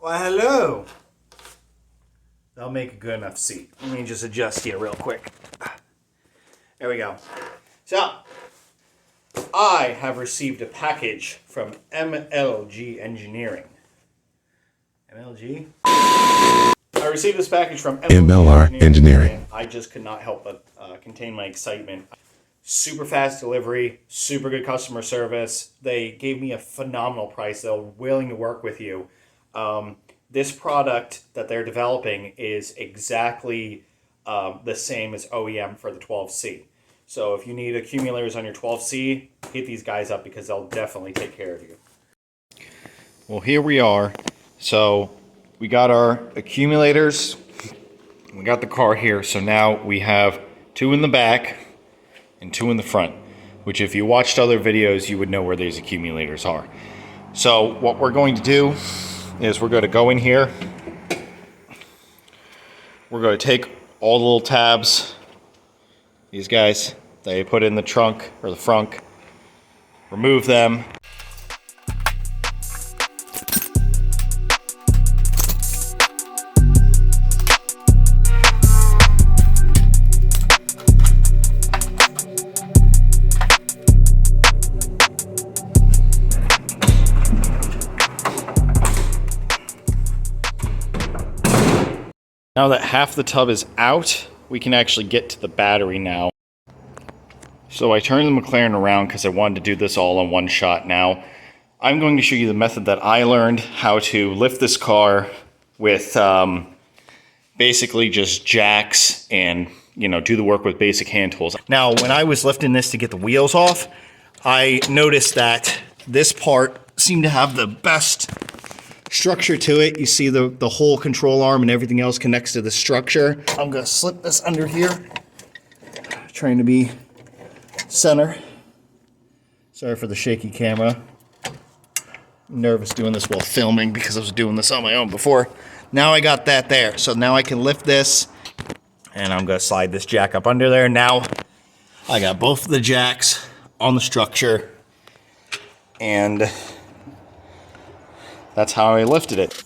Well, hello. That'll make a good enough seat. Let me just adjust here real quick. There we go. So, I have received a package from MLG Engineering. MLG? I received this package from MLR Engineering. I just could not help but contain my excitement. Super fast delivery, super good customer service. They gave me a phenomenal price. They're willing to work with you. This product that they're developing is exactly the same as OEM for the 12C. So if you need accumulators on your 12C, hit these guys up because they'll definitely take care of you. Well, here we are. So we got our accumulators. We got the car here. So now we have 2 in the back and 2 in the front, which if you watched other videos, you would know where these accumulators are. So what we're going to do is we're going to go in here. We're going to take all the little tabs, these guys, they put in the trunk or the frunk, remove them. Now that half the tub is out, we can actually get to the battery now. So I turned the McLaren around because I wanted to do this all in one shot now. I'm going to show you the method that I learned how to lift this car with basically just jacks and, you know, do the work with basic hand tools. Now, when I was lifting this to get the wheels off, I noticed that this part seemed to have the best structure to it. You see the whole control arm and everything else connects to the structure. I'm gonna slip this under here, trying to be center. Sorry for the shaky camera. I'm nervous doing this while filming because I was doing this on my own before. Now I got that there, so now I can lift this and I'm gonna slide this jack up under there. Now I got both of the jacks on the structure and that's how I lifted it.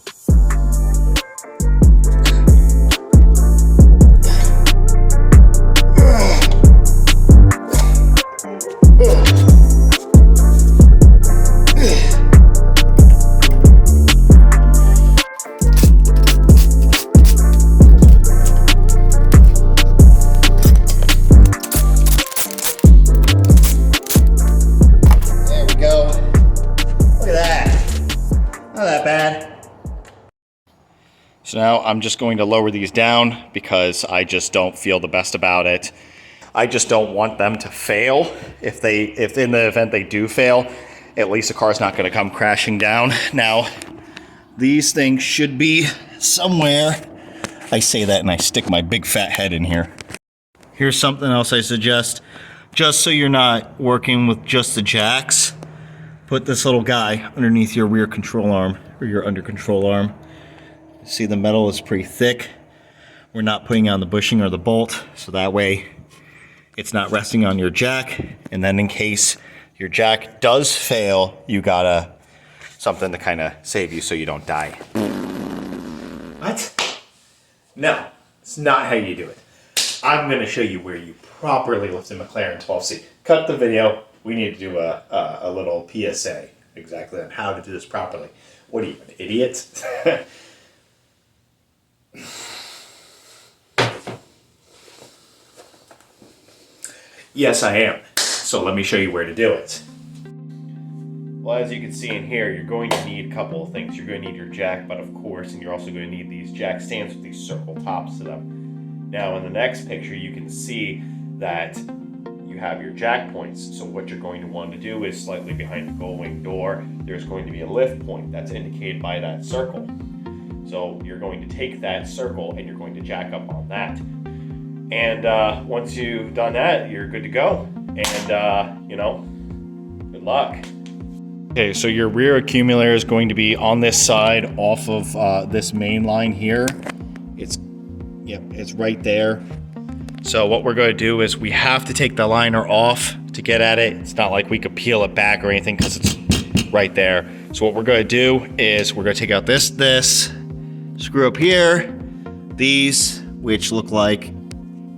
There we go. Look at that. Not that bad. So now I'm just going to lower these down because I just don't feel the best about it. I just don't want them to fail. If in the event they do fail, at least the car's not going to come crashing down. Now, these things should be somewhere. I say that and I stick my big fat head in here. Here's something else I suggest. Just so you're not working with just the jacks, put this little guy underneath your rear control arm or your under control arm. See, the metal is pretty thick. We're not putting on the bushing or the bolt, so that way it's not resting on your jack. And then in case your jack does fail, you got something to kind of save you so you don't die. What? No, it's not how you do it. I'm going to show you where you properly lift a McLaren 12C. Cut the video. We need to do a little PSA exactly on how to do this properly. What are you, an idiot? Yes, I am. So let me show you where to do it. Well, as you can see in here, you're going to need a couple of things. You're going to need your jack butt, of course, and you're also going to need these jack stands with these circle tops to them. Now, in the next picture, you can see that you have your jack points. So what you're going to want to do is slightly behind the gull-wing door, there's going to be a lift point that's indicated by that circle. So you're going to take that circle and you're going to jack up on that. And once you've done that, you're good to go. And, you know, good luck. Okay, so your rear accumulator is going to be on this side off of this main line here. It's right there. So what we're going to do is we have to take the liner off to get at it. It's not like we could peel it back or anything because it's right there. So what we're gonna do is we're gonna take out this, screw up here, these, which look like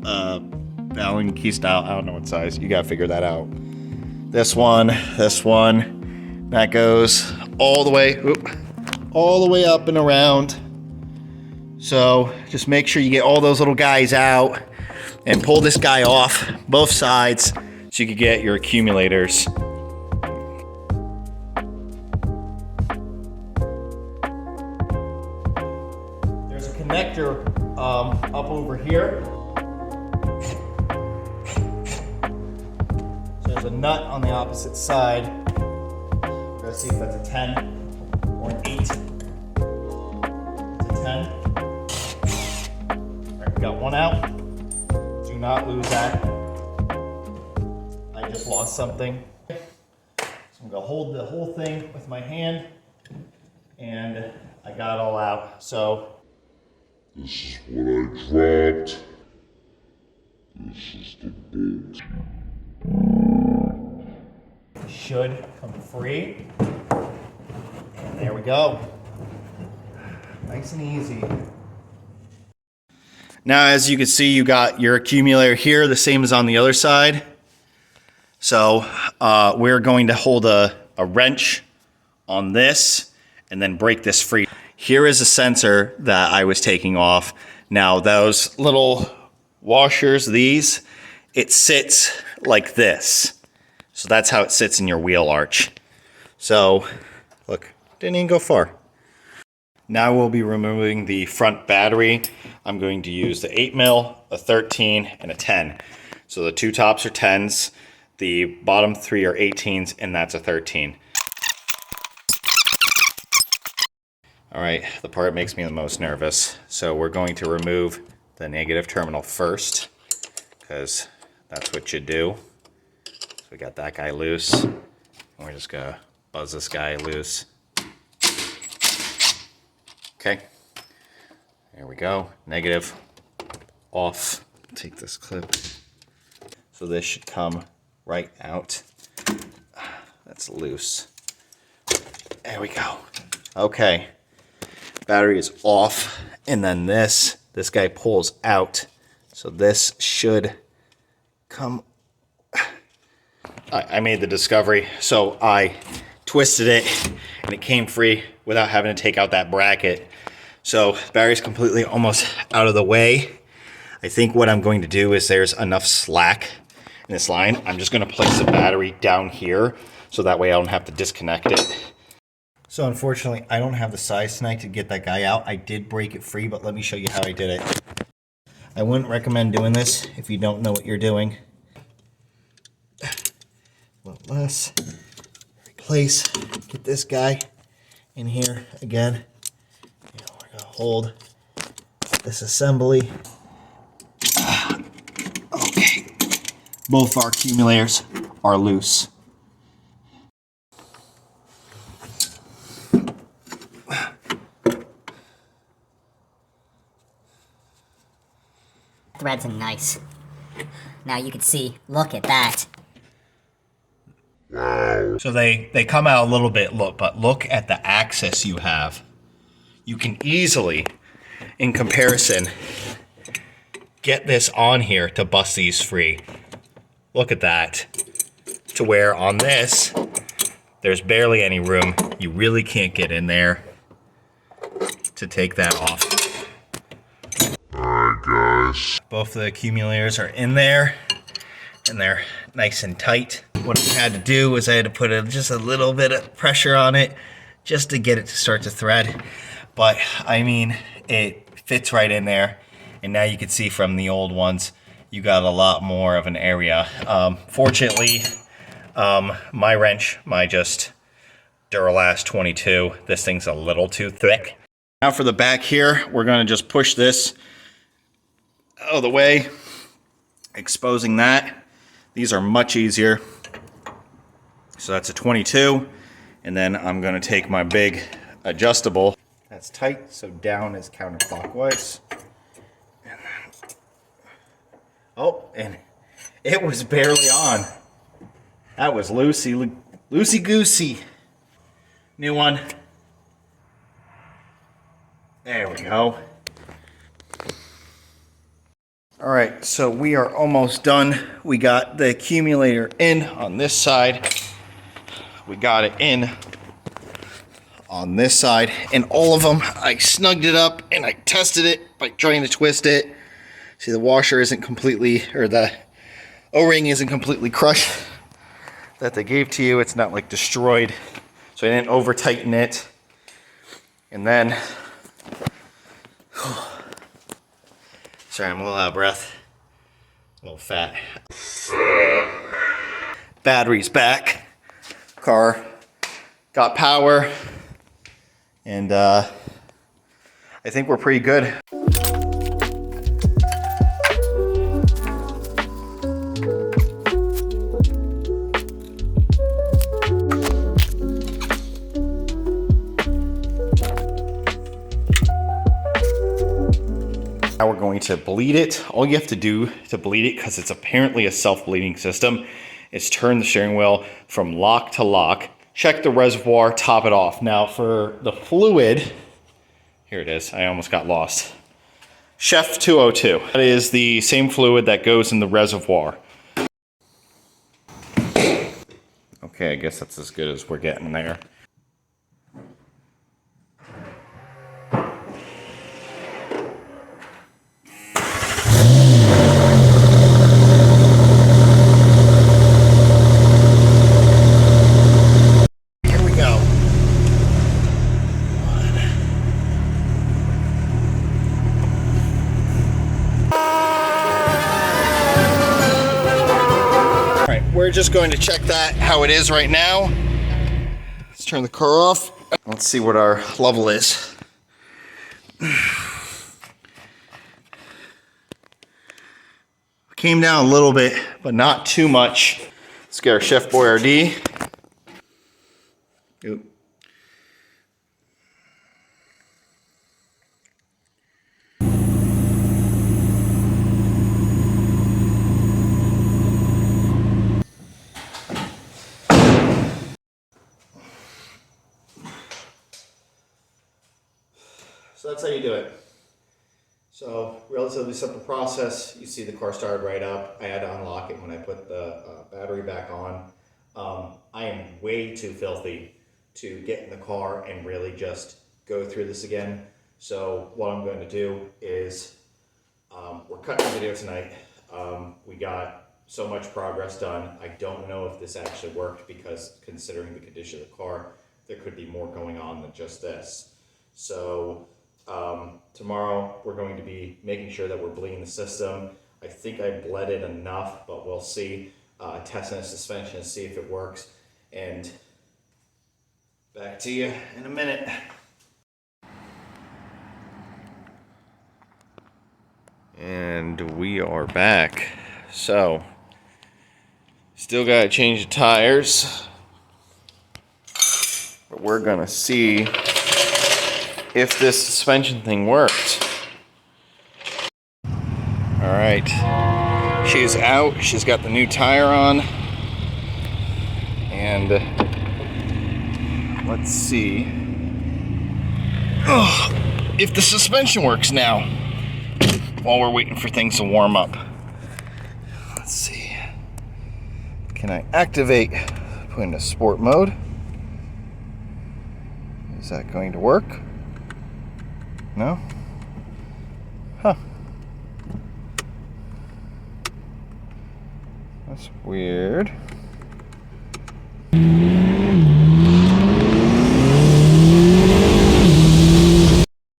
Allen key style. I don't know what size. You gotta figure that out. This one, that goes all the way up and around. So just make sure you get all those little guys out and pull this guy off both sides so you can get your accumulators. There's a connector up over here. So there's a nut on the opposite side. Let's see if that's a 10 or an 8. It's a 10. All right, we got one out. Do not lose that. I just lost something. So I'm gonna hold the whole thing with my hand, and I got it all out. So this is what I dropped. This is the bolt. It should come free. And there we go. Nice and easy. Now, as you can see, you got your accumulator here, the same as on the other side. So we're going to hold a wrench on this and then break this free. Here is a sensor that I was taking off. Now those little washers, it sits like this. So that's how it sits in your wheel arch. So look, didn't even go far. Now we'll be removing the front battery. I'm going to use the 8mm, a 13, and a 10. So the two tops are 10s, the bottom three are 18s, and that's a 13. All right, the part that makes me the most nervous. So we're going to remove the negative terminal first, because that's what you do. So we got that guy loose. And we're just gonna buzz this guy loose. Okay, there we go. Negative off. Take this clip. So this should come right out. That's loose. There we go. Okay, battery is off, and then this guy pulls out. So this should come. I made the discovery, so I twisted it and it came free without having to take out that bracket. So battery's completely almost out of the way. I think what I'm going to do is there's enough slack in this line. I'm just going to place the battery down here so that way I don't have to disconnect it. So unfortunately, I don't have the size tonight to get that guy out. I did break it free, but let me show you how I did it. I wouldn't recommend doing this if you don't know what you're doing. A little less. Replace. Get this guy in here again. We're going to hold this assembly. Okay. Both our accumulators are loose. Threads are nice. Now you can see, look at that. Wow. So they come out a little bit, but look at the access you have. You can easily, in comparison, get this on here to bust these free. Look at that. To where on this, there's barely any room. You really can't get in there to take that off. Alright guys. Both the accumulators are in there, and they're nice and tight. What I had to do was I had to put just a little bit of pressure on it just to get it to start to thread. But I mean, it fits right in there. And now you can see from the old ones, you got a lot more of an area. Fortunately, my wrench, my just Duralast 22, this thing's a little too thick. Now for the back here, we're gonna just push this out of the way, exposing that. These are much easier. So that's a 22, and then I'm gonna take my big adjustable. That's tight, so down is counterclockwise. And then, oh, and it was barely on. That was loosey-goosey. New one. There we go. All right, so we are almost done. We got the accumulator in on this side. We got it in on this side, and all of them, I snugged it up and I tested it by trying to twist it. See, the washer isn't completely, or the O-ring isn't completely crushed that they gave to you. It's not like destroyed, so I didn't over tighten it. And then, sorry, I'm a little out of breath, a little fat. Battery's back. Car got power, and I think we're pretty good. Now we're going to bleed it. All you have to do to bleed it, because it's apparently a self-bleeding system, is turn the steering wheel from lock to lock, check the reservoir, top it off. Now for the fluid, here it is, I almost got lost. Chef 202. That is the same fluid that goes in the reservoir. Okay, I guess that's as good as we're getting there. We're just going to check that how it is right now. Let's turn the car off. Let's see what our level is. Came down a little bit, but not too much. Let's get our Chef Boyardee. Oop. So that's how you do it. So relatively simple process. You see the car started right up. I had to unlock it when I put the battery back on. I am way too filthy to get in the car and really just go through this again. So what I'm going to do is, we're cutting the video tonight. We got so much progress done. I don't know if this actually worked, because considering the condition of the car, there could be more going on than just this. So tomorrow we're going to be making sure that we're bleeding the system. I think I bled it enough, but we'll see. Testing the suspension to see if it works. And back to you in a minute. And we are back. So, still gotta change the tires. But we're gonna see if this suspension thing worked. Alright, she's out, she's got the new tire on, and let's see if the suspension works now, while we're waiting for things to warm up. Let's see, can I activate, put into sport mode? Is that going to work? No? Huh. That's weird.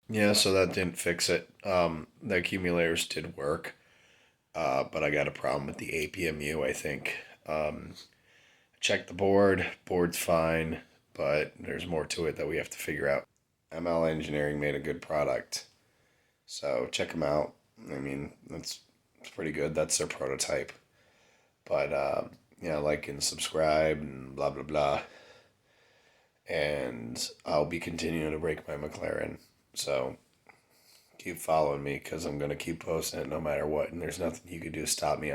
Yeah, so that didn't fix it. The accumulators did work, but I got a problem with the APMU, I think. Checked the board's fine, but there's more to it that we have to figure out. ML Engineering made a good product, so check them out. I mean, it's pretty good. That's their prototype. But, yeah, like and subscribe and blah, blah, blah. And I'll be continuing to break my McLaren. So keep following me, because I'm going to keep posting it no matter what. And there's nothing you can do to stop me.